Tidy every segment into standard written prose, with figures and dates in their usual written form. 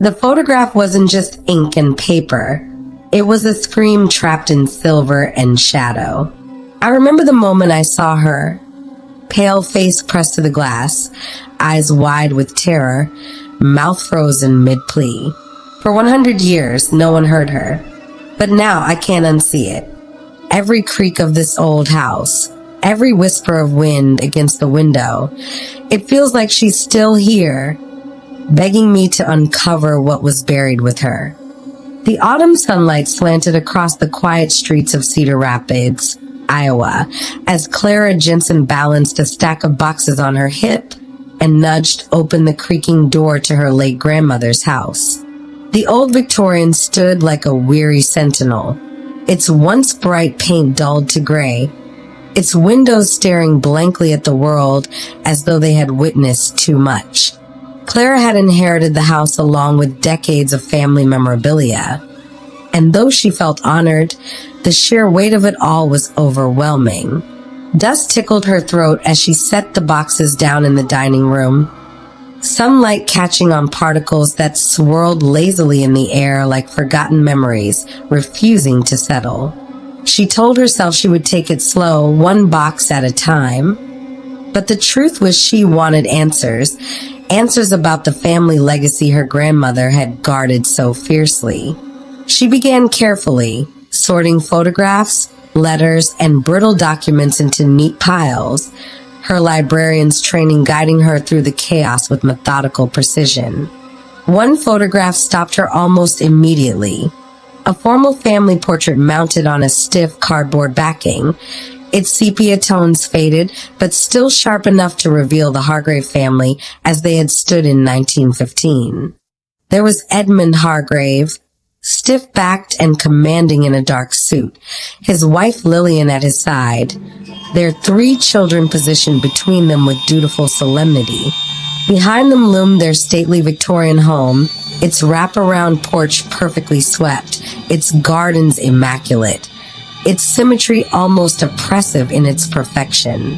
The photograph wasn't just ink and paper. It was a scream trapped in silver and shadow. I remember the moment I saw her, pale face pressed to the glass, eyes wide with terror, mouth frozen mid-plea. For 100 years, no one heard her. But now I can't unsee it. Every creak of this old house, every whisper of wind against the window, it feels like she's still here, begging me to uncover what was buried with her. The autumn sunlight slanted across the quiet streets of Cedar Rapids, Iowa, as Clara Jensen balanced a stack of boxes on her hip and nudged open the creaking door to her late grandmother's house. The old Victorian stood like a weary sentinel, its once bright paint dulled to gray, its windows staring blankly at the world as though they had witnessed too much. Clara had inherited the house along with decades of family memorabilia, and though she felt honored, the sheer weight of it all was overwhelming. Dust tickled her throat as she set the boxes down in the dining room, sunlight catching on particles that swirled lazily in the air like forgotten memories, refusing to settle. She told herself she would take it slow, one box at a time. But the truth was she wanted answers about the family legacy her grandmother had guarded so fiercely. She began carefully, sorting photographs, letters, and brittle documents into neat piles, her librarian's training guiding her through the chaos with methodical precision. One photograph stopped her almost immediately. A formal family portrait mounted on a stiff cardboard backing, its sepia tones faded, but still sharp enough to reveal the Hargrave family as they had stood in 1915. There was Edmund Hargrave, stiff-backed and commanding in a dark suit, his wife Lillian at his side, their 3 children positioned between them with dutiful solemnity. Behind them loomed their stately Victorian home, its wraparound porch perfectly swept, its gardens immaculate, its symmetry almost oppressive in its perfection.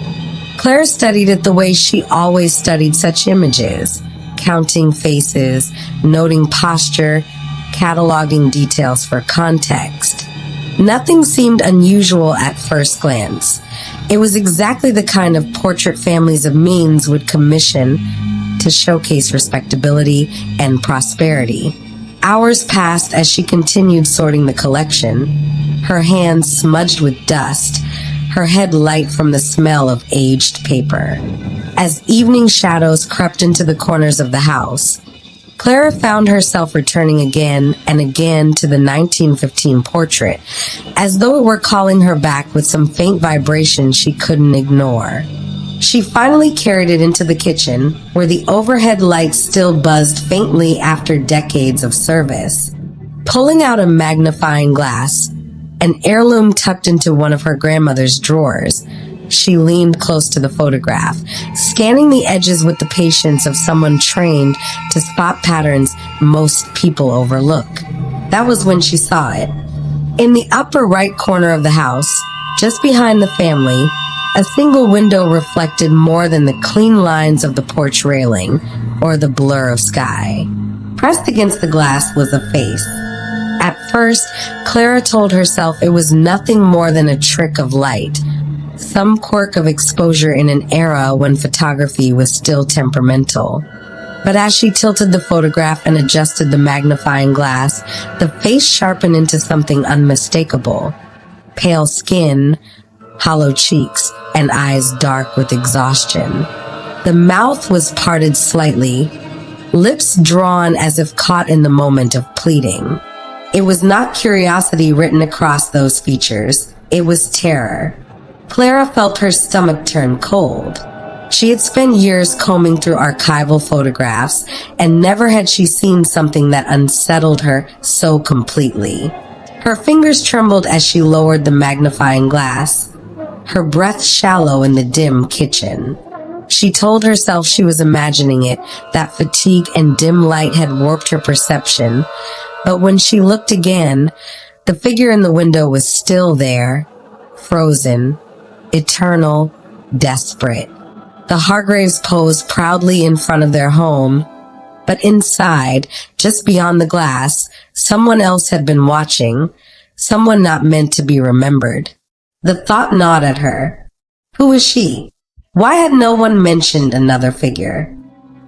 Clara studied it the way she always studied such images, counting faces, noting posture, cataloging details for context. Nothing seemed unusual at first glance. It was exactly the kind of portrait families of means would commission to showcase respectability and prosperity. Hours passed as she continued sorting the collection, her hands smudged with dust, her head light from the smell of aged paper. As evening shadows crept into the corners of the house, Clara found herself returning again and again to the 1915 portrait, as though it were calling her back with some faint vibration she couldn't ignore. She finally carried it into the kitchen, where the overhead lights still buzzed faintly after decades of service. Pulling out a magnifying glass, an heirloom tucked into one of her grandmother's drawers, she leaned close to the photograph, scanning the edges with the patience of someone trained to spot patterns most people overlook. That was when she saw it. In the upper right corner of the house, just behind the family, a single window reflected more than the clean lines of the porch railing or the blur of sky. Pressed against the glass was a face. At first, Clara told herself it was nothing more than a trick of light, some quirk of exposure in an era when photography was still temperamental. But as she tilted the photograph and adjusted the magnifying glass, the face sharpened into something unmistakable. Pale skin, hollow cheeks, and eyes dark with exhaustion. The mouth was parted slightly, lips drawn as if caught in the moment of pleading. It was not curiosity written across those features, it was terror. Clara felt her stomach turn cold. She had spent years combing through archival photographs, and never had she seen something that unsettled her so completely. Her fingers trembled as she lowered the magnifying glass, her breath shallow in the dim kitchen. She told herself she was imagining it, that fatigue and dim light had warped her perception, but when she looked again, the figure in the window was still there, frozen, eternal, desperate. The Hargraves posed proudly in front of their home, But inside, just beyond the glass, someone else had been watching, someone not meant to be remembered. The thought gnawed at her. Who was she? Why had no one mentioned another figure?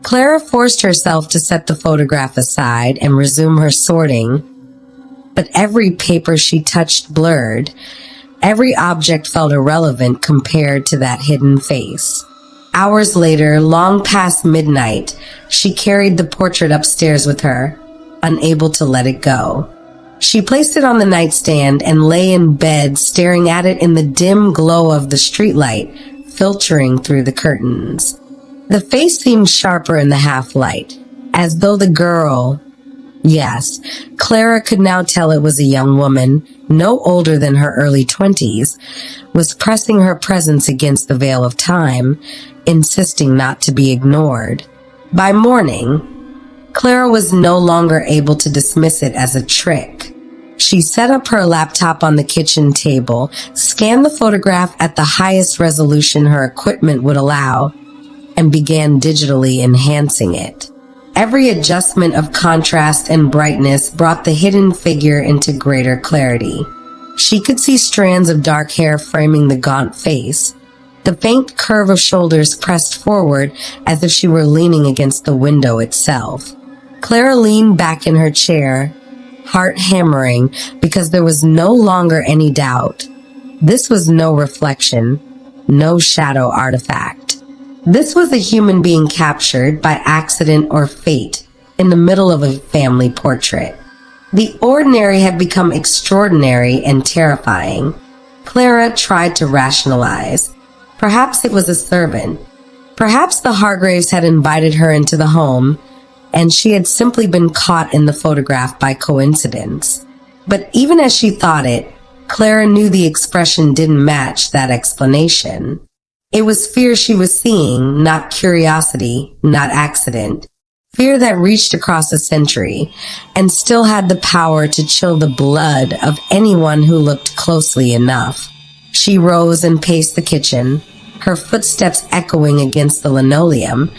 Clara forced herself to set the photograph aside and resume her sorting, but every paper she touched blurred. Every object felt irrelevant compared to that hidden face. Hours later, long past midnight, she carried the portrait upstairs with her, unable to let it go. She placed it on the nightstand and lay in bed staring at it in the dim glow of the streetlight filtering through the curtains. The face seemed sharper in the half-light, as though the girl— yes, Clara could now tell it was a young woman, no older than her early 20s, was pressing her presence against the veil of time, insisting not to be ignored. By morning, Clara was no longer able to dismiss it as a trick. She set up her laptop on the kitchen table, scanned the photograph at the highest resolution her equipment would allow, and began digitally enhancing it. Every adjustment of contrast and brightness brought the hidden figure into greater clarity. She could see strands of dark hair framing the gaunt face, the faint curve of shoulders pressed forward as if she were leaning against the window itself. Clara leaned back in her chair, heart hammering because there was no longer any doubt. This was no reflection, no shadow artifact. This was a human being captured by accident or fate in the middle of a family portrait. The ordinary had become extraordinary and terrifying. Clara tried to rationalize. Perhaps it was a servant. Perhaps the Hargraves had invited her into the home, and she had simply been caught in the photograph by coincidence. But even as she thought it, Clara knew the expression didn't match that explanation. It was fear she was seeing, not curiosity, not accident. Fear that reached across a century and still had the power to chill the blood of anyone who looked closely enough. She rose and paced the kitchen, her footsteps echoing against the linoleum,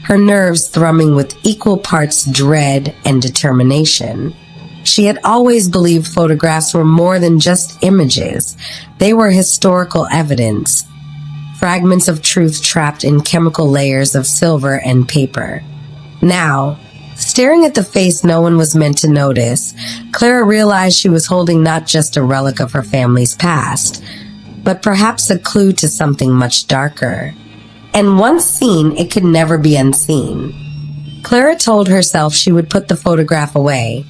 her nerves thrumming with equal parts dread and determination. She had always believed photographs were more than just images. They were historical evidence, fragments of truth trapped in chemical layers of silver and paper. Now, staring at the face no one was meant to notice, Clara realized she was holding not just a relic of her family's past, but perhaps a clue to something much darker. And once seen, it could never be unseen. Clara told herself she would put the photograph away,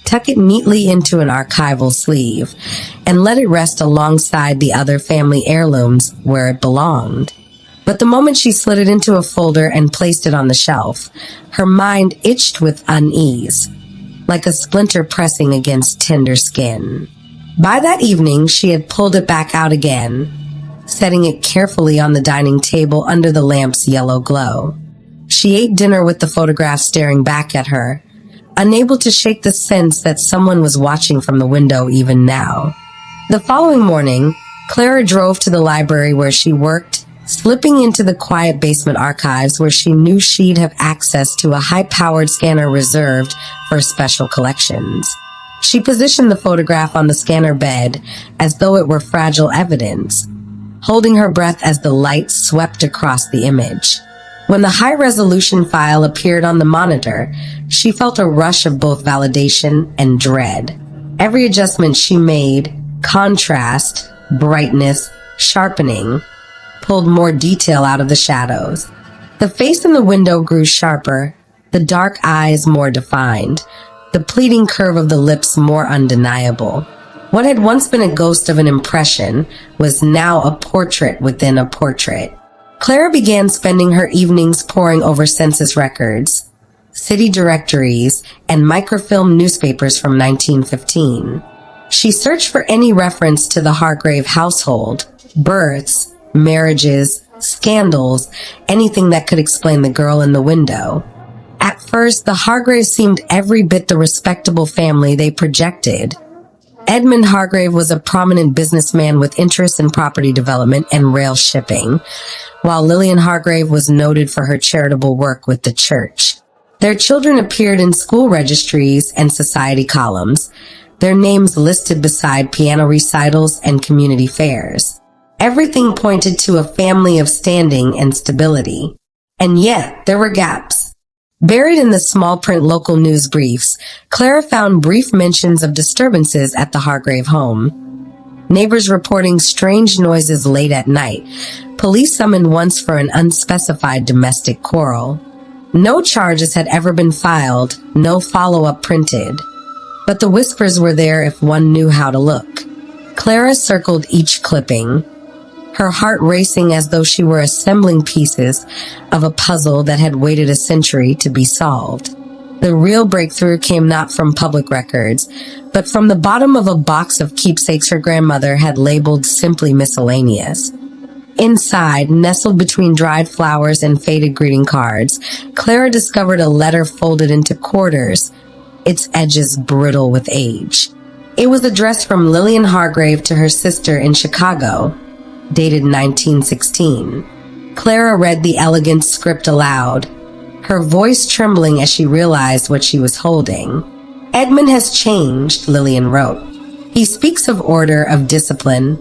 tuck it neatly into an archival sleeve, and let it rest alongside the other family heirlooms where it belonged. But the moment she slid it into a folder and placed it on the shelf, her mind itched with unease, like a splinter pressing against tender skin. By that evening, she had pulled it back out again, setting it carefully on the dining table under the lamp's yellow glow. She ate dinner with the photograph staring back at her, unable to shake the sense that someone was watching from the window even now. The following morning, Clara drove to the library where she worked, slipping into the quiet basement archives where she knew she'd have access to a high-powered scanner reserved for special collections. She positioned the photograph on the scanner bed as though it were fragile evidence, holding her breath as the light swept across the image. When the high-resolution file appeared on the monitor, she felt a rush of both validation and dread. Every adjustment she made, contrast, brightness, sharpening, pulled more detail out of the shadows. The face in the window grew sharper, the dark eyes more defined, the pleading curve of the lips more undeniable. What had once been a ghost of an impression was now a portrait within a portrait. Clara began spending her evenings poring over census records, city directories, and microfilm newspapers from 1915. She searched for any reference to the Hargrave household, births, marriages, scandals, anything that could explain the girl in the window. At first, the Hargraves seemed every bit the respectable family they projected. Edmund Hargrave was a prominent businessman with interests in property development and rail shipping, while Lillian Hargrave was noted for her charitable work with the church. Their children appeared in school registries and society columns, their names listed beside piano recitals and community fairs. Everything pointed to a family of standing and stability. And yet, there were gaps. Buried in the small print local news briefs, Clara found brief mentions of disturbances at the Hargrave home. Neighbors reporting strange noises late at night. Police summoned once for an unspecified domestic quarrel. No charges had ever been filed, no follow-up printed. But the whispers were there if one knew how to look. Clara circled each clipping, her heart racing as though she were assembling pieces of a puzzle that had waited a century to be solved. The real breakthrough came not from public records, but from the bottom of a box of keepsakes her grandmother had labeled simply miscellaneous. Inside, nestled between dried flowers and faded greeting cards, Clara discovered a letter folded into quarters, its edges brittle with age. It was addressed from Lillian Hargrave to her sister in Chicago, dated 1916. Clara read the elegant script aloud, her voice trembling as she realized what she was holding. "Edmund has changed," Lillian wrote. "He speaks of order, of discipline,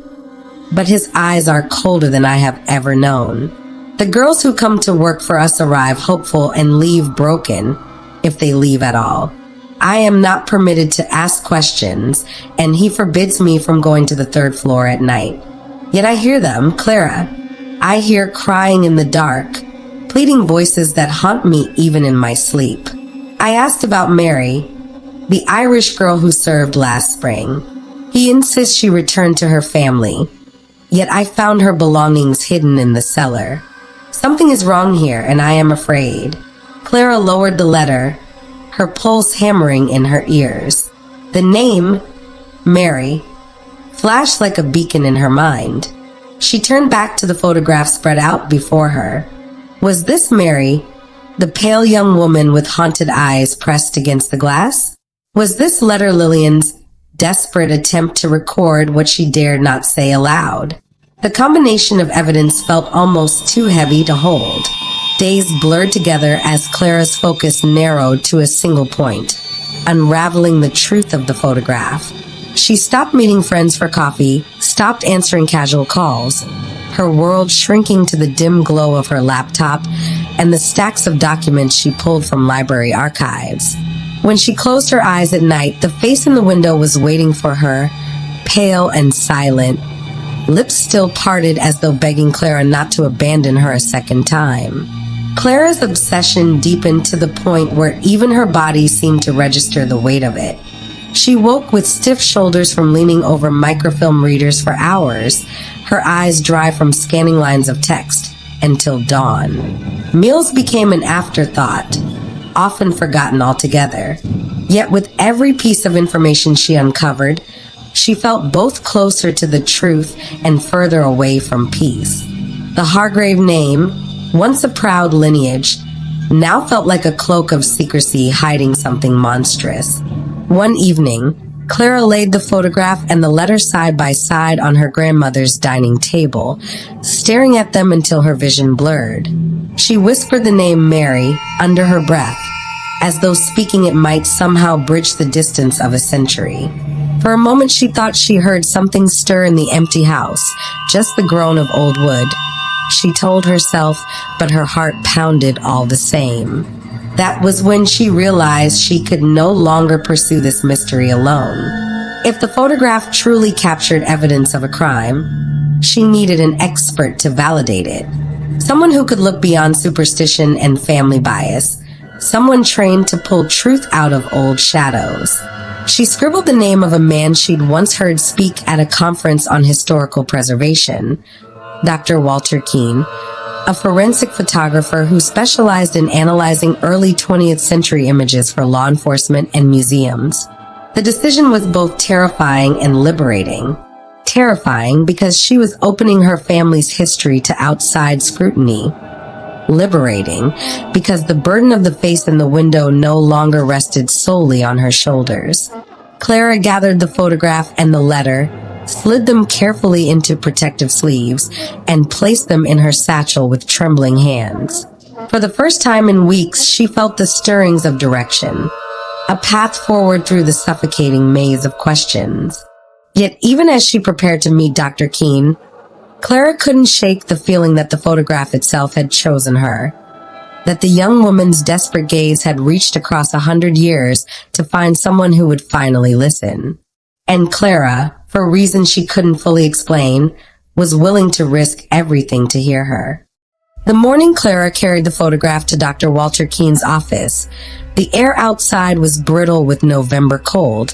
but his eyes are colder than I have ever known. The girls who come to work for us arrive hopeful and leave broken, if they leave at all. I am not permitted to ask questions, and he forbids me from going to the third floor at night. Yet I hear them, Clara. I hear crying in the dark, pleading voices that haunt me even in my sleep. I asked about Mary, the Irish girl who served last spring. He insists she return to her family, yet I found her belongings hidden in the cellar. Something is wrong here, and I am afraid." Clara lowered the letter, her pulse hammering in her ears. The name, Mary, flashed like a beacon in her mind. She turned back to the photograph spread out before her. Was this Mary, the pale young woman with haunted eyes pressed against the glass? Was this letter Lillian's desperate attempt to record what she dared not say aloud? The combination of evidence felt almost too heavy to hold. Days blurred together as Clara's focus narrowed to a single point, unraveling the truth of the photograph. She stopped meeting friends for coffee, stopped answering casual calls, her world shrinking to the dim glow of her laptop and the stacks of documents she pulled from library archives. When she closed her eyes at night, the face in the window was waiting for her, pale and silent, lips still parted as though begging Clara not to abandon her a second time. Clara's obsession deepened to the point where even her body seemed to register the weight of it. She woke with stiff shoulders from leaning over microfilm readers for hours, her eyes dry from scanning lines of text, until dawn. Meals became an afterthought, often forgotten altogether. Yet with every piece of information she uncovered, she felt both closer to the truth and further away from peace. The Hargrave name, once a proud lineage, now felt like a cloak of secrecy hiding something monstrous. One evening, Clara laid the photograph and the letter side by side on her grandmother's dining table, staring at them until her vision blurred. She whispered the name Mary under her breath, as though speaking it might somehow bridge the distance of a century. For a moment she thought she heard something stir in the empty house, just the groan of old wood. She told herself, but her heart pounded all the same. That was when she realized she could no longer pursue this mystery alone. If the photograph truly captured evidence of a crime, she needed an expert to validate it. Someone who could look beyond superstition and family bias. Someone trained to pull truth out of old shadows. She scribbled the name of a man she'd once heard speak at a conference on historical preservation, Dr. Walter Keene, a forensic photographer who specialized in analyzing early 20th century images for law enforcement and museums. The decision was both terrifying and liberating. Terrifying because she was opening her family's history to outside scrutiny. Liberating because the burden of the face in the window no longer rested solely on her shoulders. Clara gathered the photograph and the letter, slid them carefully into protective sleeves, and placed them in her satchel with trembling hands. For the first time in weeks, she felt the stirrings of direction, a path forward through the suffocating maze of questions. Yet even as she prepared to meet Dr. Keene, Clara couldn't shake the feeling that the photograph itself had chosen her, that the young woman's desperate gaze had reached across 100 years to find someone who would finally listen. And Clara, for reasons she couldn't fully explain, was willing to risk everything to hear her. The morning Clara carried the photograph to Dr. Walter Keene's office, the air outside was brittle with November cold,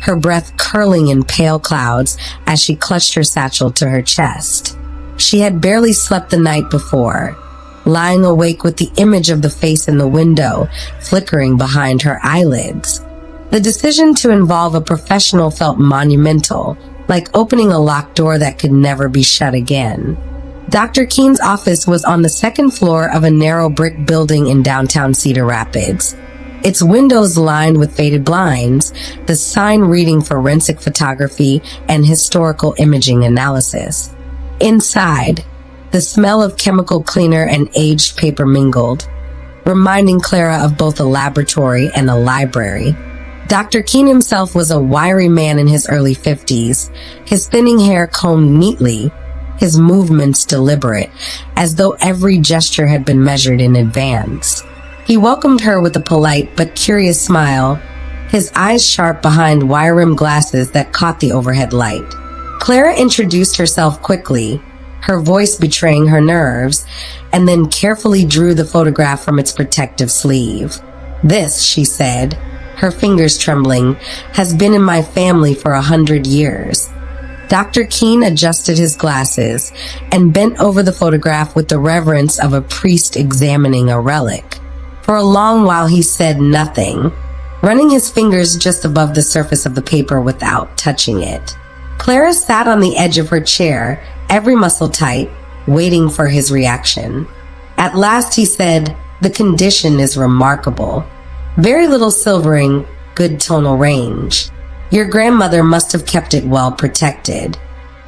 her breath curling in pale clouds as she clutched her satchel to her chest. She had barely slept the night before, lying awake with the image of the face in the window flickering behind her eyelids. The decision to involve a professional felt monumental, like opening a locked door that could never be shut again. Dr. Keene's office was on the second floor of a narrow brick building in downtown Cedar Rapids. Its windows lined with faded blinds, the sign reading forensic photography and historical imaging analysis. Inside, the smell of chemical cleaner and aged paper mingled, reminding Clara of both a laboratory and a library. Dr. Keene himself was a wiry man in his early 50s, his thinning hair combed neatly, his movements deliberate, as though every gesture had been measured in advance. He welcomed her with a polite but curious smile, his eyes sharp behind wire-rimmed glasses that caught the overhead light. Clara introduced herself quickly, her voice betraying her nerves, and then carefully drew the photograph from its protective sleeve. "This," she said, her fingers trembling, "has been in my family for 100 years. Dr. Keene adjusted his glasses and bent over the photograph with the reverence of a priest examining a relic. For a long while he said nothing, running his fingers just above the surface of the paper without touching it. Clara sat on the edge of her chair, every muscle tight, waiting for his reaction. At last he said, "The condition is remarkable. Very little silvering, good tonal range. Your grandmother must have kept it well protected."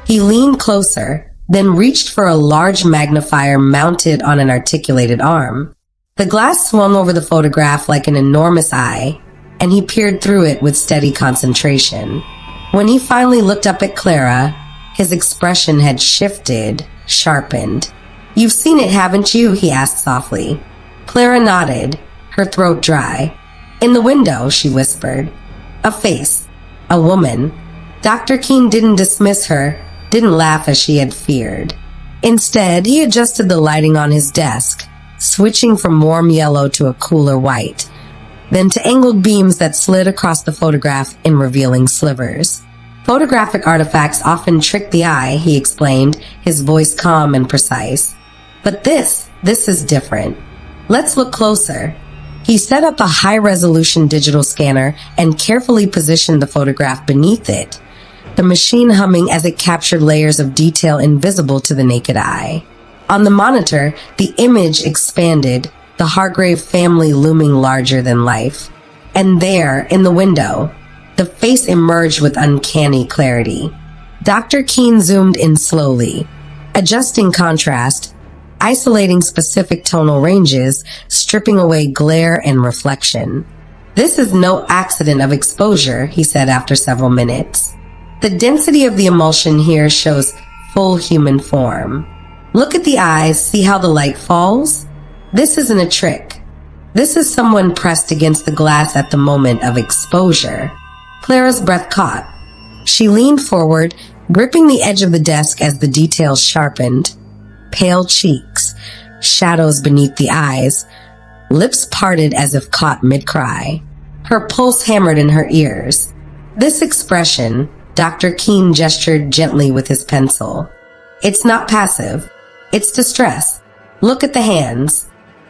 He leaned closer, then reached for a large magnifier mounted on an articulated arm. The glass swung over the photograph like an enormous eye, and he peered through it with steady concentration. When he finally looked up at Clara, his expression had shifted, sharpened. "You've seen it, haven't you?" he asked softly. Clara nodded, her throat dry. "In the window," she whispered. "A face. A woman." Dr. Keene didn't dismiss her, didn't laugh as she had feared. Instead, he adjusted the lighting on his desk, switching from warm yellow to a cooler white, then to angled beams that slid across the photograph in revealing slivers. "Photographic artifacts often trick the eye," he explained, his voice calm and precise. "But this is different. Let's look closer." He set up a high-resolution digital scanner and carefully positioned the photograph beneath it, the machine humming as it captured layers of detail invisible to the naked eye. On the monitor, the image expanded, the Hargrave family looming larger than life. And there, in the window, the face emerged with uncanny clarity. Dr. Keene zoomed in slowly, adjusting contrast, isolating specific tonal ranges, stripping away glare and reflection. "This is no accident of exposure," he said after several minutes. "The density of the emulsion here shows full human form. Look at the eyes, see how the light falls? This isn't a trick. This is someone pressed against the glass at the moment of exposure." Clara's breath caught. She leaned forward, gripping the edge of the desk as the details sharpened. Pale cheeks, shadows beneath the eyes, lips parted as if caught mid-cry. Her pulse hammered in her ears. This expression, Dr. Keene gestured gently with his pencil. "It's not passive. It's distress. Look at the hands."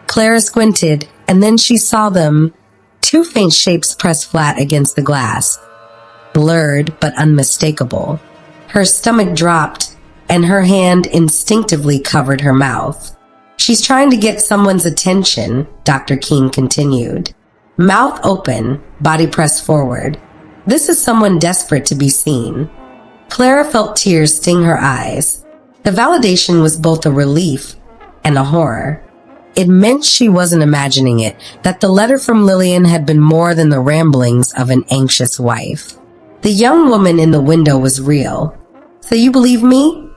Clara squinted, and then she saw them, two faint shapes pressed flat against the glass, blurred but unmistakable. Her stomach dropped, and her hand instinctively covered her mouth. "She's trying to get someone's attention," Dr. Keene continued. Mouth open, body pressed forward. This is someone desperate to be seen. Clara felt tears sting her eyes. The validation was both a relief and a horror. It meant she wasn't imagining it, that the letter from Lillian had been more than the ramblings of an anxious wife. The young woman in the window was real. "So you believe me?"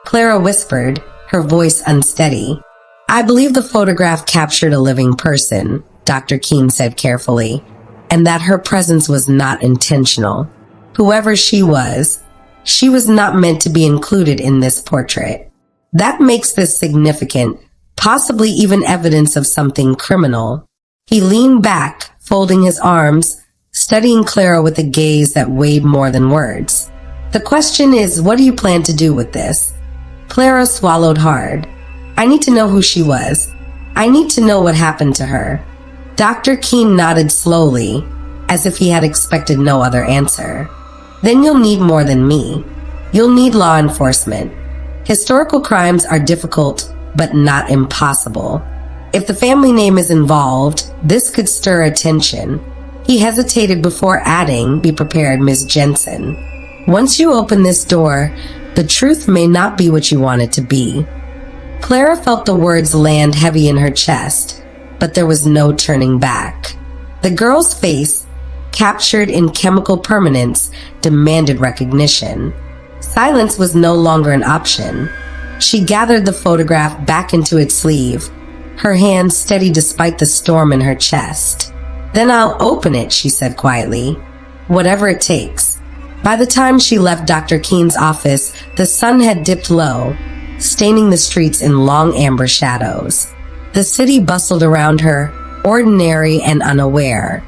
Clara whispered, her voice unsteady. "I believe the photograph captured a living person," Dr. Keene said carefully, "and that her presence was not intentional. Whoever she was not meant to be included in this portrait. That makes this significant, possibly even evidence of something criminal." He leaned back, folding his arms, studying Clara with a gaze that weighed more than words. "The question is, what do you plan to do with this?" Clara swallowed hard. "I need to know who she was. I need to know what happened to her." Dr. Keene nodded slowly, as if he had expected no other answer. "Then you'll need more than me. You'll need law enforcement. Historical crimes are difficult, but not impossible. If the family name is involved, this could stir attention." He hesitated before adding, "Be prepared, Ms. Jensen. Once you open this door, the truth may not be what you want it to be." Clara felt the words land heavy in her chest, but there was no turning back. The girl's face, captured in chemical permanence, demanded recognition. Silence was no longer an option. She gathered the photograph back into its sleeve, her hand steady despite the storm in her chest. "Then I'll open it," she said quietly. "Whatever it takes." By the time she left Dr. Keene's office, the sun had dipped low, staining the streets in long amber shadows. The city bustled around her, ordinary and unaware.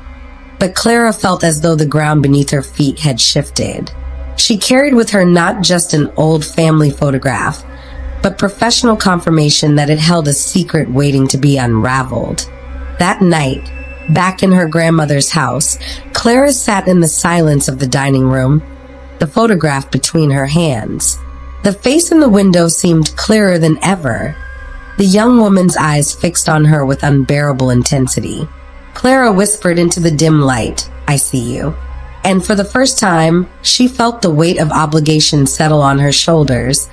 But Clara felt as though the ground beneath her feet had shifted. She carried with her not just an old family photograph, but professional confirmation that it held a secret waiting to be unraveled. That night, back in her grandmother's house, Clara sat in the silence of the dining room, the photograph between her hands. The face in the window seemed clearer than ever, the young woman's eyes fixed on her with unbearable intensity. Clara whispered into the dim light, "I see you." And for the first time, she felt the weight of obligation settle on her shoulders,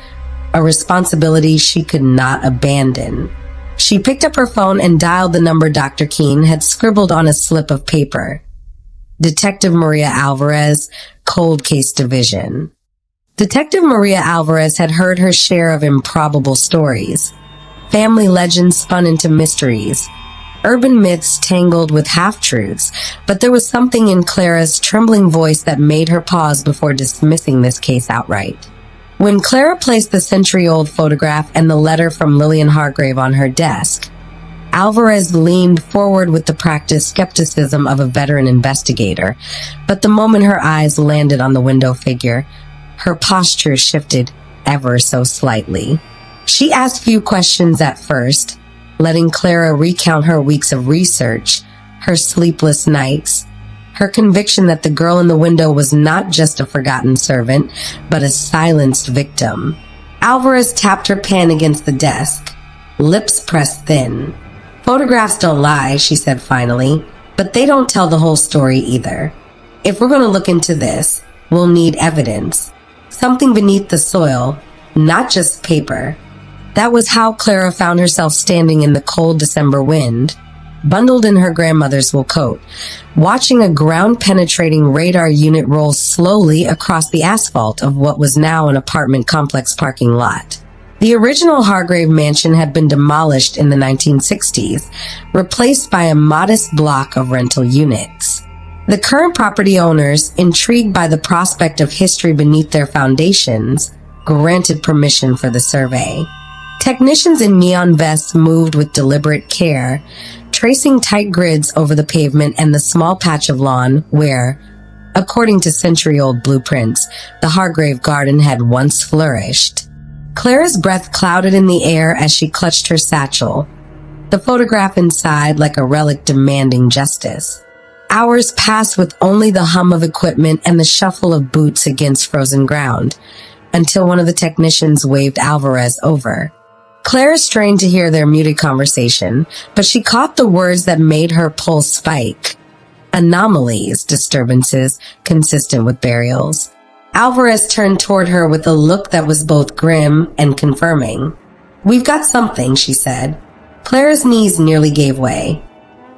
a responsibility she could not abandon. She picked up her phone and dialed the number Dr. Keene had scribbled on a slip of paper. Detective Maria Alvarez, Cold Case Division. Detective Maria Alvarez had heard her share of improbable stories. Family legends spun into mysteries. Urban myths tangled with half-truths, but there was something in Clara's trembling voice that made her pause before dismissing this case outright. When Clara placed the century-old photograph and the letter from Lillian Hargrave on her desk, Alvarez leaned forward with the practiced skepticism of a veteran investigator, but the moment her eyes landed on the window figure, her posture shifted ever so slightly. She asked few questions at first, letting Clara recount her weeks of research, her sleepless nights, her conviction that the girl in the window was not just a forgotten servant, but a silenced victim. Alvarez tapped her pen against the desk, lips pressed thin. "Photographs don't lie," she said finally, "but they don't tell the whole story either. If we're going to look into this, we'll need evidence. Something beneath the soil, not just paper." That was how Clara found herself standing in the cold December wind, bundled in her grandmother's wool coat, watching a ground-penetrating radar unit roll slowly across the asphalt of what was now an apartment complex parking lot. The original Hargrave mansion had been demolished in the 1960s, replaced by a modest block of rental units. The current property owners, intrigued by the prospect of history beneath their foundations, granted permission for the survey. Technicians in neon vests moved with deliberate care, tracing tight grids over the pavement and the small patch of lawn where, according to century-old blueprints, the Hargrave garden had once flourished. Clara's breath clouded in the air as she clutched her satchel, the photograph inside like a relic demanding justice. Hours passed with only the hum of equipment and the shuffle of boots against frozen ground, until one of the technicians waved Alvarez over. Clara strained to hear their muted conversation, but she caught the words that made her pulse spike. Anomalies, disturbances, consistent with burials. Alvarez turned toward her with a look that was both grim and confirming. "We've got something," she said. Clara's knees nearly gave way.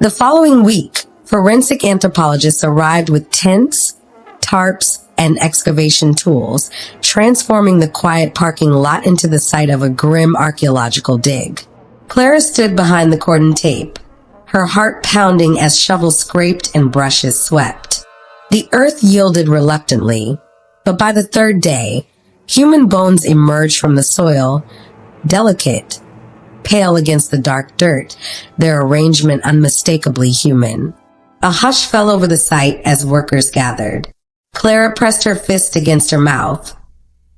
The following week, forensic anthropologists arrived with tents, tarps, and excavation tools, transforming the quiet parking lot into the site of a grim archaeological dig. Clara stood behind the cordon tape, her heart pounding as shovels scraped and brushes swept. The earth yielded reluctantly, but by the third day, human bones emerged from the soil, delicate, pale against the dark dirt, their arrangement unmistakably human. A hush fell over the site as workers gathered. Clara pressed her fist against her mouth,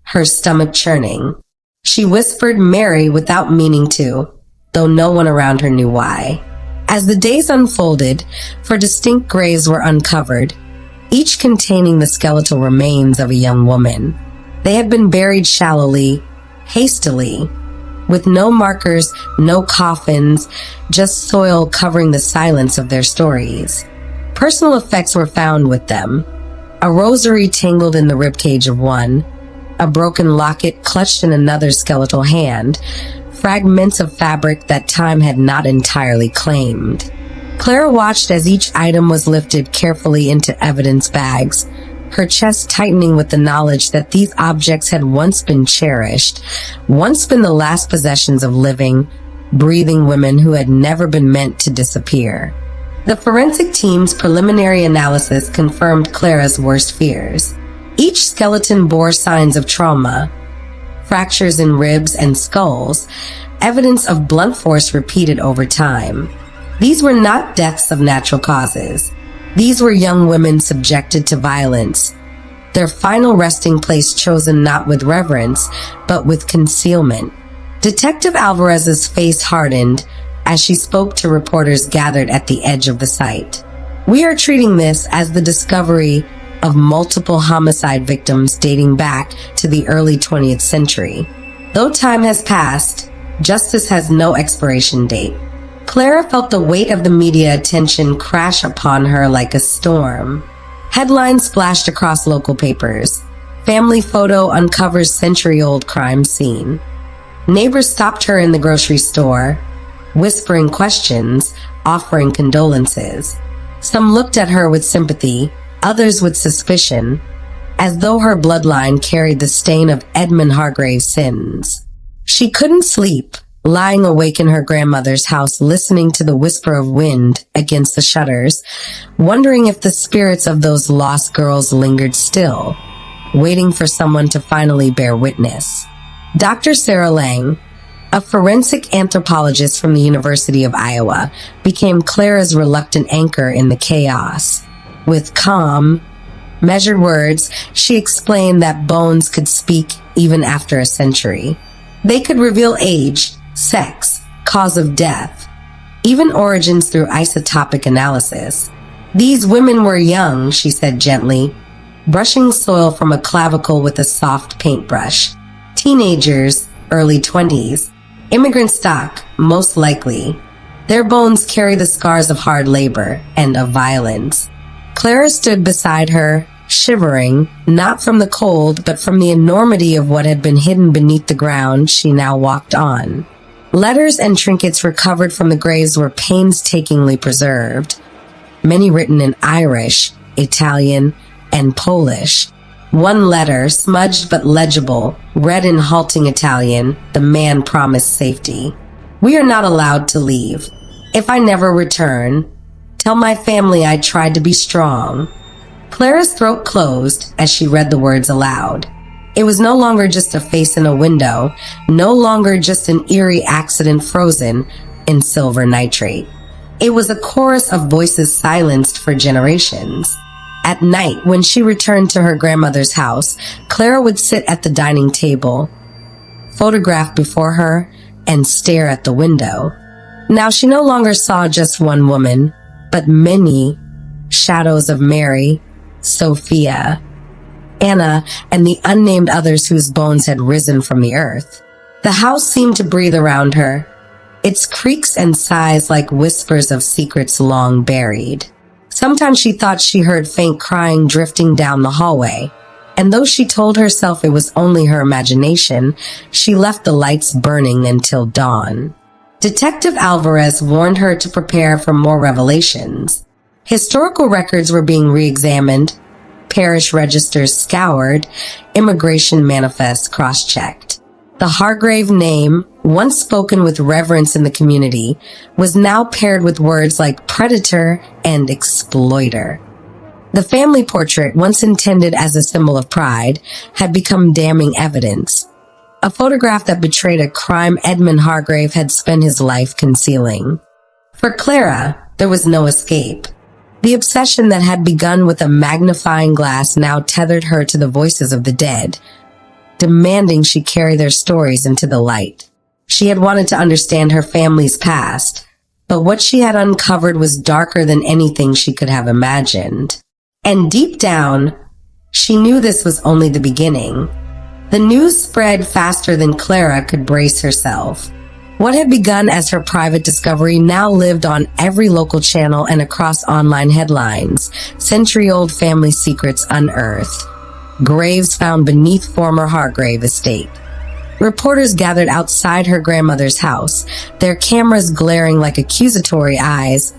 her stomach churning. She whispered Mary without meaning to, though no one around her knew why. As the days unfolded, 4 distinct graves were uncovered, each containing the skeletal remains of a young woman. They had been buried shallowly, hastily, with no markers, no coffins, just soil covering the silence of their stories. Personal effects were found with them. A rosary tangled in the ribcage of one, a broken locket clutched in another's skeletal hand, fragments of fabric that time had not entirely claimed. Clara watched as each item was lifted carefully into evidence bags, her chest tightening with the knowledge that these objects had once been cherished, once been the last possessions of living, breathing women who had never been meant to disappear. The forensic team's preliminary analysis confirmed Clara's worst fears. Each skeleton bore signs of trauma, fractures in ribs and skulls, evidence of blunt force repeated over time. These were not deaths of natural causes. These were young women subjected to violence, their final resting place chosen not with reverence, but with concealment. Detective Alvarez's face hardened as she spoke to reporters gathered at the edge of the site. "We are treating this as the discovery of multiple homicide victims dating back to the early 20th century. Though time has passed, justice has no expiration date." Clara felt the weight of the media attention crash upon her like a storm. Headlines splashed across local papers. Family photo uncovers century-old crime scene. Neighbors stopped her in the grocery store, whispering questions, offering condolences. Some looked at her with sympathy, others with suspicion, as though her bloodline carried the stain of Edmund Hargrave's sins. She couldn't sleep, lying awake in her grandmother's house listening to the whisper of wind against the shutters, wondering if the spirits of those lost girls lingered still, waiting for someone to finally bear witness. Dr. Sarah Lang, a forensic anthropologist from the University of Iowa, became Clara's reluctant anchor in the chaos. With calm, measured words, she explained that bones could speak even after a century. They could reveal age, sex, cause of death, even origins through isotopic analysis. "These women were young," she said gently, brushing soil from a clavicle with a soft paintbrush. "Teenagers, early 20s. Immigrant stock, most likely. Their bones carry the scars of hard labor and of violence." Clara stood beside her, shivering, not from the cold, but from the enormity of what had been hidden beneath the ground she now walked on. Letters and trinkets recovered from the graves were painstakingly preserved, many written in Irish, Italian, and Polish. One letter, smudged but legible, read in halting Italian, the man promised safety. "We are not allowed to leave. If I never return, tell my family I tried to be strong." Clara's throat closed as she read the words aloud. It was no longer just a face in a window, no longer just an eerie accident frozen in silver nitrate. It was a chorus of voices silenced for generations. At night, when she returned to her grandmother's house, Clara would sit at the dining table, photograph before her, and stare at the window. Now she no longer saw just one woman, but many shadows of Mary, Sophia, Anna, and the unnamed others whose bones had risen from the earth. The house seemed to breathe around her, its creaks and sighs like whispers of secrets long buried. Sometimes she thought she heard faint crying drifting down the hallway, and though she told herself it was only her imagination, she left the lights burning until dawn. Detective Alvarez warned her to prepare for more revelations. Historical records were being re-examined, parish registers scoured, immigration manifests cross-checked. The Hargrave name, once spoken with reverence in the community, was now paired with words like predator and exploiter. The family portrait, once intended as a symbol of pride, had become damning evidence. A photograph that betrayed a crime Edmund Hargrave had spent his life concealing. For Clara, there was no escape. The obsession that had begun with a magnifying glass now tethered her to the voices of the dead, demanding she carry their stories into the light. She had wanted to understand her family's past, but what she had uncovered was darker than anything she could have imagined. And deep down, she knew this was only the beginning. The news spread faster than Clara could brace herself. What had begun as her private discovery now lived on every local channel and across online headlines. Century-old family secrets unearthed. Graves found beneath former Hargrave estate. Reporters gathered outside her grandmother's house, their cameras glaring like accusatory eyes,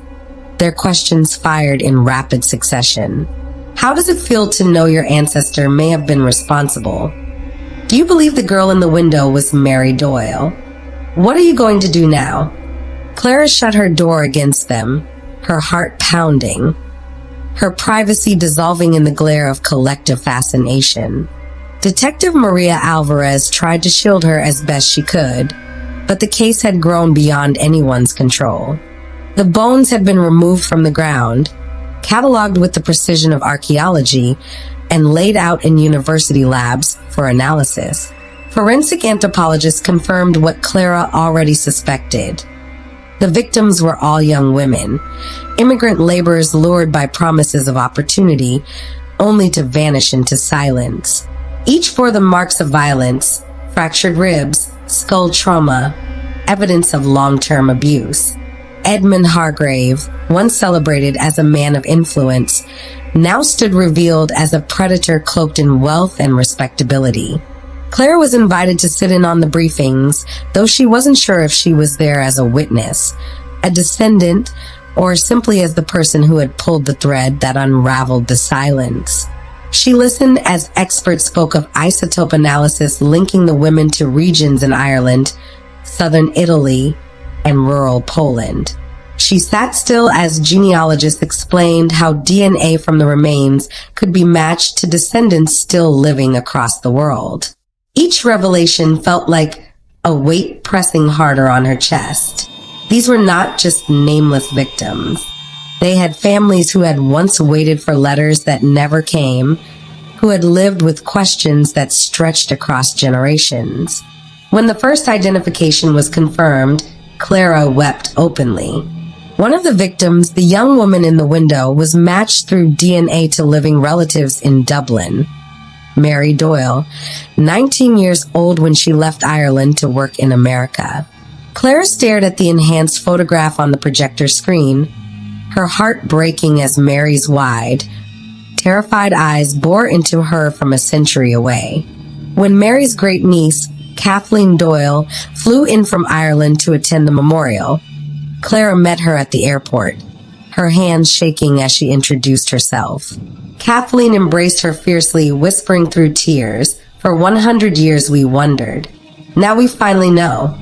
their questions fired in rapid succession. How does it feel to know your ancestor may have been responsible? Do you believe the girl in the window was Mary Doyle? What are you going to do now? Clara shut her door against them, her heart pounding, her privacy dissolving in the glare of collective fascination. Detective Maria Alvarez tried to shield her as best she could, but the case had grown beyond anyone's control. The bones had been removed from the ground, cataloged with the precision of archaeology, and laid out in university labs for analysis. Forensic anthropologists confirmed what Clara already suspected. The victims were all young women, immigrant laborers lured by promises of opportunity, only to vanish into silence. Each bore the marks of violence, fractured ribs, skull trauma, evidence of long-term abuse. Edmund Hargrave, once celebrated as a man of influence, now stood revealed as a predator cloaked in wealth and respectability. Clara was invited to sit in on the briefings, though she wasn't sure if she was there as a witness, a descendant, or simply as the person who had pulled the thread that unraveled the silence. She listened as experts spoke of isotope analysis linking the women to regions in Ireland, southern Italy, and rural Poland. She sat still as genealogists explained how DNA from the remains could be matched to descendants still living across the world. Each revelation felt like a weight pressing harder on her chest. These were not just nameless victims. They had families who had once waited for letters that never came, who had lived with questions that stretched across generations. When the first identification was confirmed, Clara wept openly. One of the victims, the young woman in the window, was matched through DNA to living relatives in Dublin. Mary Doyle, 19 years old when she left Ireland to work in America. Clara stared at the enhanced photograph on the projector screen, her heart breaking as Mary's wide, terrified eyes bore into her from a century away. When Mary's great-niece, Kathleen Doyle, flew in from Ireland to attend the memorial, Clara met her at the airport, her hands shaking as she introduced herself. Kathleen embraced her fiercely, whispering through tears, "For 100 years we wondered. Now we finally know."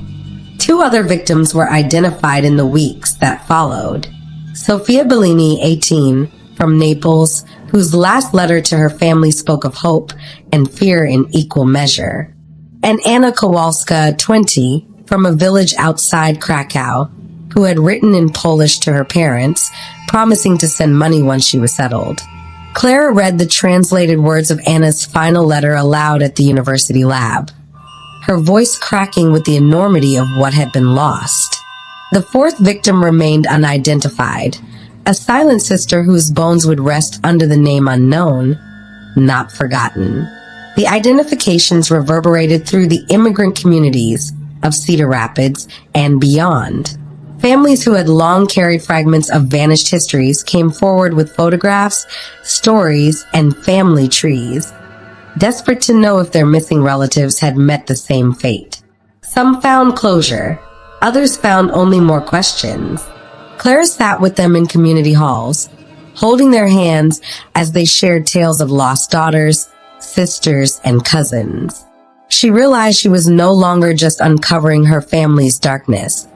2 other victims were identified in the weeks that followed. Sofia Bellini, 18, from Naples, whose last letter to her family spoke of hope and fear in equal measure. And Anna Kowalska, 20, from a village outside Krakow, who had written in Polish to her parents, promising to send money once she was settled. Clara read the translated words of Anna's final letter aloud at the university lab, her voice cracking with the enormity of what had been lost. The 4th victim remained unidentified, a silent sister whose bones would rest under the name unknown, not forgotten. The identifications reverberated through the immigrant communities of Cedar Rapids and beyond. Families who had long carried fragments of vanished histories came forward with photographs, stories, and family trees, desperate to know if their missing relatives had met the same fate. Some found closure, Others found only more questions. Clara sat with them in community halls, holding their hands as they shared tales of lost daughters, sisters, and cousins. She realized she was no longer just uncovering her family's darkness.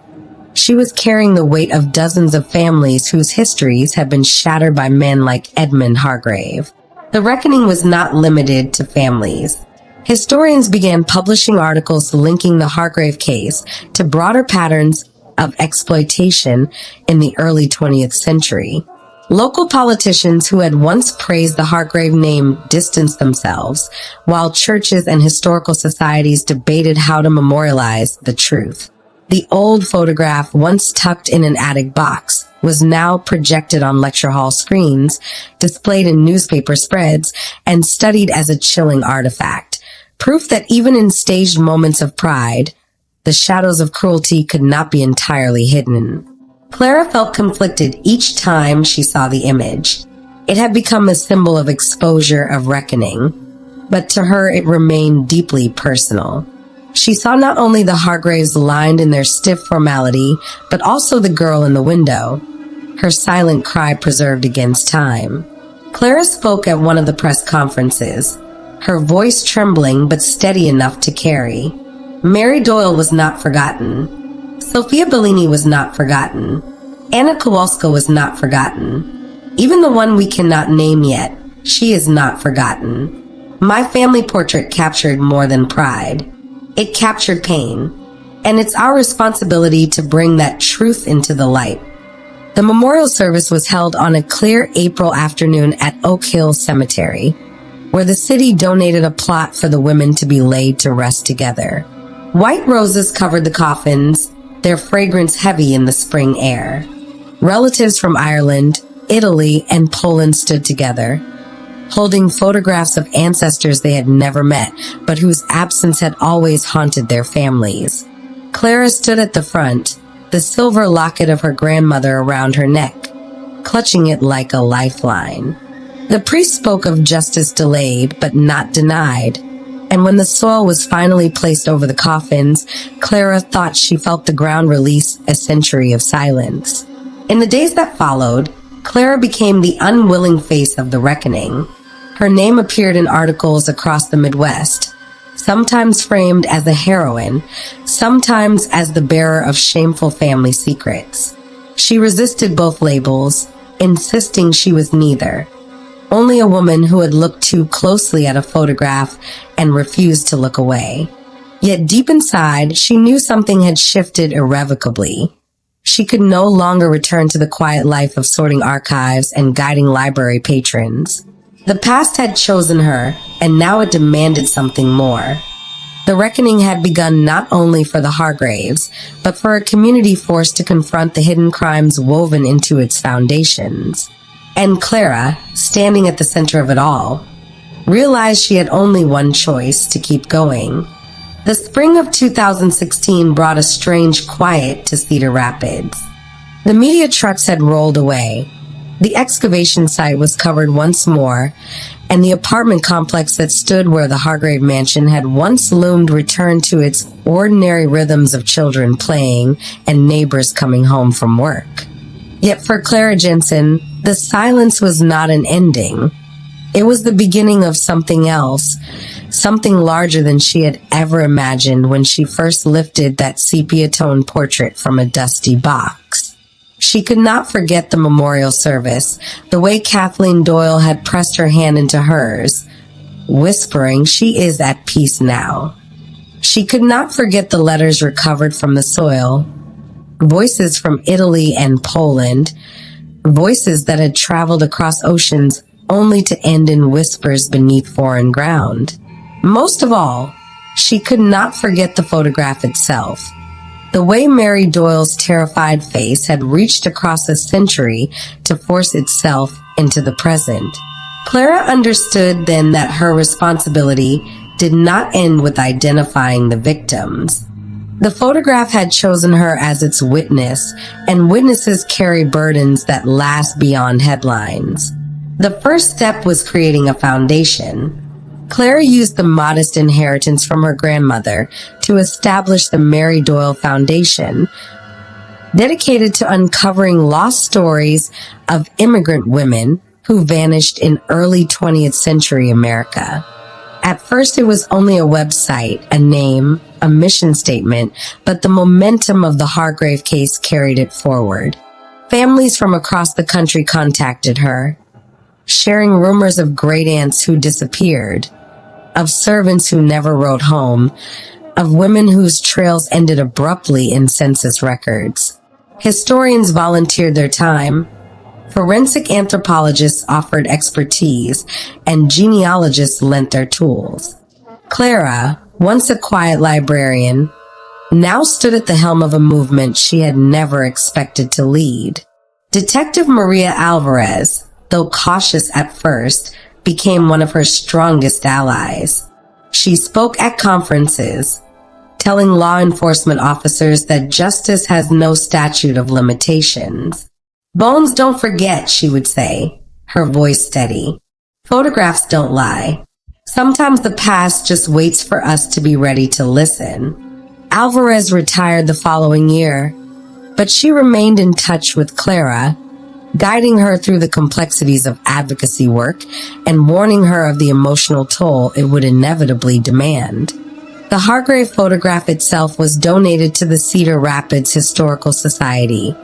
She was carrying the weight of dozens of families whose histories had been shattered by men like Edmund Hargrave. The reckoning was not limited to families. Historians began publishing articles linking the Hargrave case to broader patterns of exploitation in the early 20th century. Local politicians who had once praised the Hargrave name distanced themselves, while churches and historical societies debated how to memorialize the truth. The old photograph, once tucked in an attic box, was now projected on lecture hall screens, displayed in newspaper spreads, and studied as a chilling artifact. Proof that even in staged moments of pride, the shadows of cruelty could not be entirely hidden. Clara felt conflicted each time she saw the image. It had become a symbol of exposure, of reckoning, but to her it remained deeply personal. She saw not only the Hargraves lined in their stiff formality, but also the girl in the window, her silent cry preserved against time. Clara spoke at one of the press conferences, her voice trembling but steady enough to carry. Mary Doyle was not forgotten. Sophia Bellini was not forgotten. Anna Kowalska was not forgotten. Even the one we cannot name yet, she is not forgotten. My family portrait captured more than pride. It captured pain, and it's our responsibility to bring that truth into the light. The memorial service was held on a clear April afternoon at Oak Hill Cemetery, where the city donated a plot for the women to be laid to rest together. White roses covered the coffins, their fragrance heavy in the spring air. Relatives from Ireland, Italy, and Poland stood together, holding photographs of ancestors they had never met, but whose absence had always haunted their families. Clara stood at the front, the silver locket of her grandmother around her neck, clutching it like a lifeline. The priest spoke of justice delayed, but not denied, and when the soil was finally placed over the coffins, Clara thought she felt the ground release a century of silence. In the days that followed, Clara became the unwilling face of the reckoning. Her name appeared in articles across the Midwest, sometimes framed as a heroine, sometimes as the bearer of shameful family secrets. She resisted both labels, insisting she was neither. Only a woman who had looked too closely at a photograph and refused to look away. Yet deep inside, she knew something had shifted irrevocably. She could no longer return to the quiet life of sorting archives and guiding library patrons. The past had chosen her, and now it demanded something more. The reckoning had begun not only for the Hargraves, but for a community forced to confront the hidden crimes woven into its foundations. And Clara, standing at the center of it all, realized she had only one choice: to keep going. The spring of 2016 brought a strange quiet to Cedar Rapids. The media trucks had rolled away. The excavation site was covered once more, and the apartment complex that stood where the Hargrave mansion had once loomed returned to its ordinary rhythms of children playing and neighbors coming home from work. Yet for Clara Jensen, the silence was not an ending. It was the beginning of something else, something larger than she had ever imagined when she first lifted that sepia-tone portrait from a dusty box. She could not forget the memorial service, the way Kathleen Doyle had pressed her hand into hers, whispering, "She is at peace now." She could not forget the letters recovered from the soil, voices from Italy and Poland, voices that had traveled across oceans only to end in whispers beneath foreign ground. Most of all, she could not forget the photograph itself. The way Mary Doyle's terrified face had reached across a century to force itself into the present. Clara understood then that her responsibility did not end with identifying the victims. The photograph had chosen her as its witness, and witnesses carry burdens that last beyond headlines. The first step was creating a foundation, Clara used the modest inheritance from her grandmother to establish the Mary Doyle Foundation, dedicated to uncovering lost stories of immigrant women who vanished in early 20th century America. At first, it was only a website, a name, a mission statement, but the momentum of the Hargrave case carried it forward. Families from across the country contacted her, sharing rumors of great-aunts who disappeared, of servants who never wrote home, of women whose trails ended abruptly in census records. Historians volunteered their time. Forensic anthropologists offered expertise, and genealogists lent their tools. Clara, once a quiet librarian, now stood at the helm of a movement she had never expected to lead. Detective Maria Alvarez, though cautious at first, became one of her strongest allies. She spoke at conferences, telling law enforcement officers that justice has no statute of limitations. Bones don't forget, she would say, her voice steady. Photographs don't lie. Sometimes the past just waits for us to be ready to listen. Alvarez retired the following year, but she remained in touch with Clara, guiding her through the complexities of advocacy work and warning her of the emotional toll it would inevitably demand. The Hargrave photograph itself was donated to the Cedar Rapids Historical Society,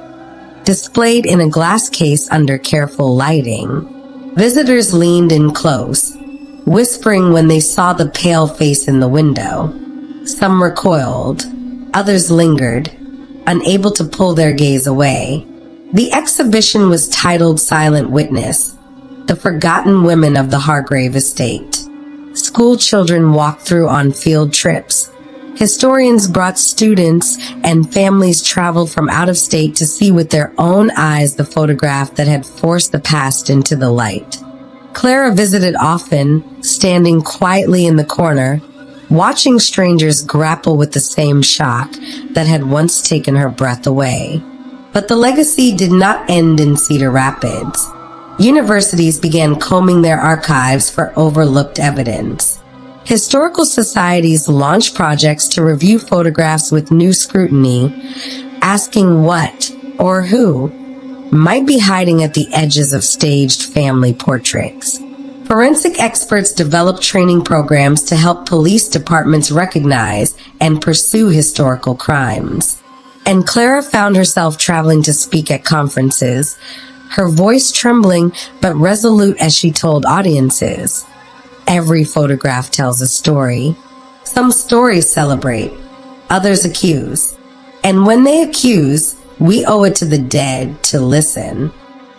displayed in a glass case under careful lighting. Visitors leaned in close, whispering when they saw the pale face in the window. Some recoiled, others lingered, unable to pull their gaze away. The exhibition was titled Silent Witness, The Forgotten Women of the Hargrave Estate. School children walked through on field trips. Historians brought students, and families traveled from out of state to see with their own eyes the photograph that had forced the past into the light. Clara visited often, standing quietly in the corner, watching strangers grapple with the same shock that had once taken her breath away. But the legacy did not end in Cedar Rapids. Universities began combing their archives for overlooked evidence. Historical societies launched projects to review photographs with new scrutiny, asking what or who might be hiding at the edges of staged family portraits. Forensic experts developed training programs to help police departments recognize and pursue historical crimes. And Clara found herself traveling to speak at conferences, her voice trembling but resolute as she told audiences. Every photograph tells a story. Some stories celebrate, others accuse. And when they accuse, we owe it to the dead to listen.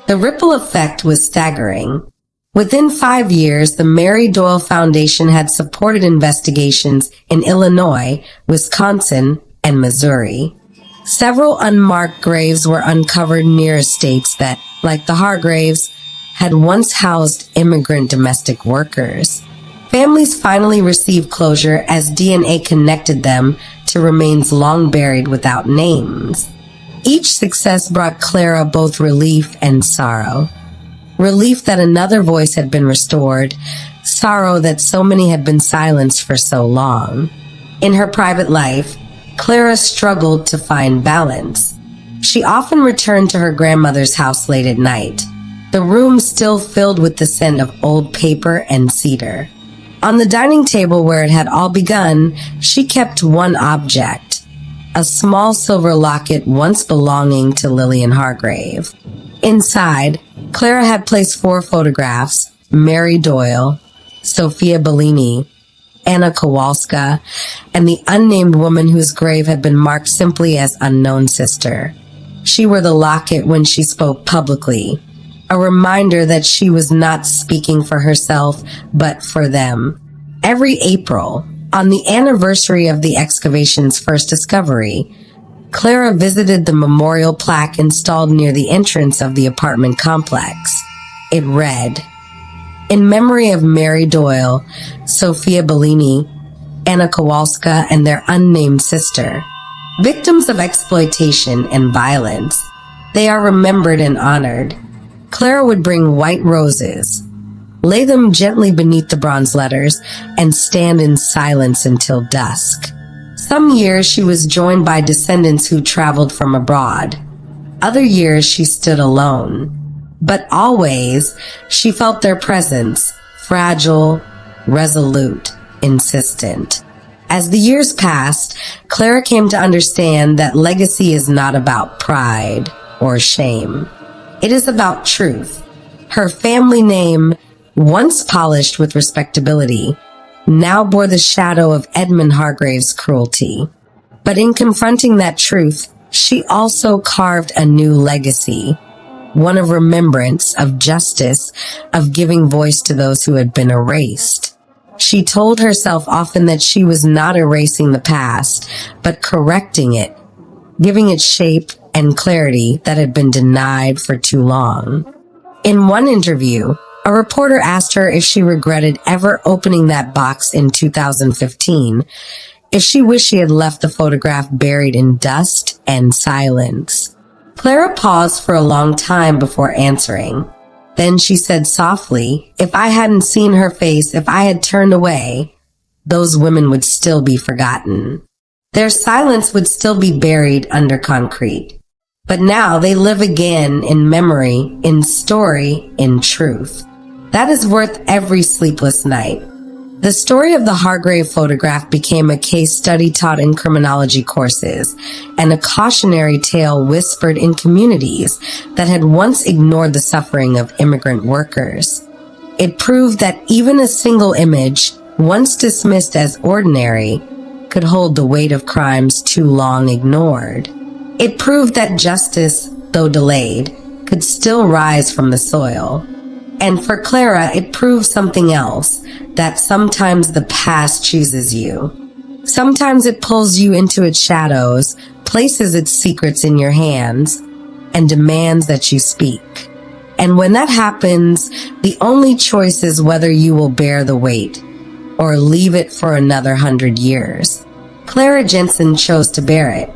The ripple effect was staggering. Within 5 years, the Mary Doyle Foundation had supported investigations in Illinois, Wisconsin, and Missouri. Several unmarked graves were uncovered near estates that, like the Hargraves, had once housed immigrant domestic workers. Families finally received closure as DNA connected them to remains long buried without names. Each success brought Clara both relief and sorrow. Relief that another voice had been restored, sorrow that so many had been silenced for so long. In her private life, Clara struggled to find balance. She often returned to her grandmother's house late at night, the room still filled with the scent of old paper and cedar. On the dining table where it had all begun, she kept one object, a small silver locket once belonging to Lillian Hargrave. Inside, Clara had placed 4 photographs: Mary Doyle, Sophia Bellini, Anna Kowalska, and the unnamed woman whose grave had been marked simply as unknown sister. She wore the locket when she spoke publicly, a reminder that she was not speaking for herself, but for them. Every April, on the anniversary of the excavation's first discovery, Clara visited the memorial plaque installed near the entrance of the apartment complex. It read, "In memory of Mary Doyle, Sophia Bellini, Anna Kowalska, and their unnamed sister, victims of exploitation and violence, they are remembered and honored." Clara would bring white roses, lay them gently beneath the bronze letters, and stand in silence until dusk. Some years she was joined by descendants who traveled from abroad. Other years she stood alone. But always she felt their presence, fragile, resolute, insistent. As the years passed, Clara came to understand that legacy is not about pride or shame. It is about truth. Her family name, once polished with respectability, now bore the shadow of Edmund Hargrave's cruelty. But in confronting that truth, she also carved a new legacy, one of remembrance, of justice, of giving voice to those who had been erased. She told herself often that she was not erasing the past, but correcting it, giving it shape and clarity that had been denied for too long. In one interview, a reporter asked her if she regretted ever opening that box in 2015, if she wished she had left the photograph buried in dust and silence. Clara paused for a long time before answering. Then she said softly, "If I hadn't seen her face, if I had turned away, those women would still be forgotten. Their silence would still be buried under concrete. But now they live again in memory, in story, in truth. That is worth every sleepless night." The story of the Hargrave photograph became a case study taught in criminology courses and a cautionary tale whispered in communities that had once ignored the suffering of immigrant workers. It proved that even a single image, once dismissed as ordinary, could hold the weight of crimes too long ignored. It proved that justice, though delayed, could still rise from the soil. And for Clara, it proved something else, that sometimes the past chooses you. Sometimes it pulls you into its shadows, places its secrets in your hands, and demands that you speak. And when that happens, the only choice is whether you will bear the weight or leave it for another 100 years. Clara Jensen chose to bear it.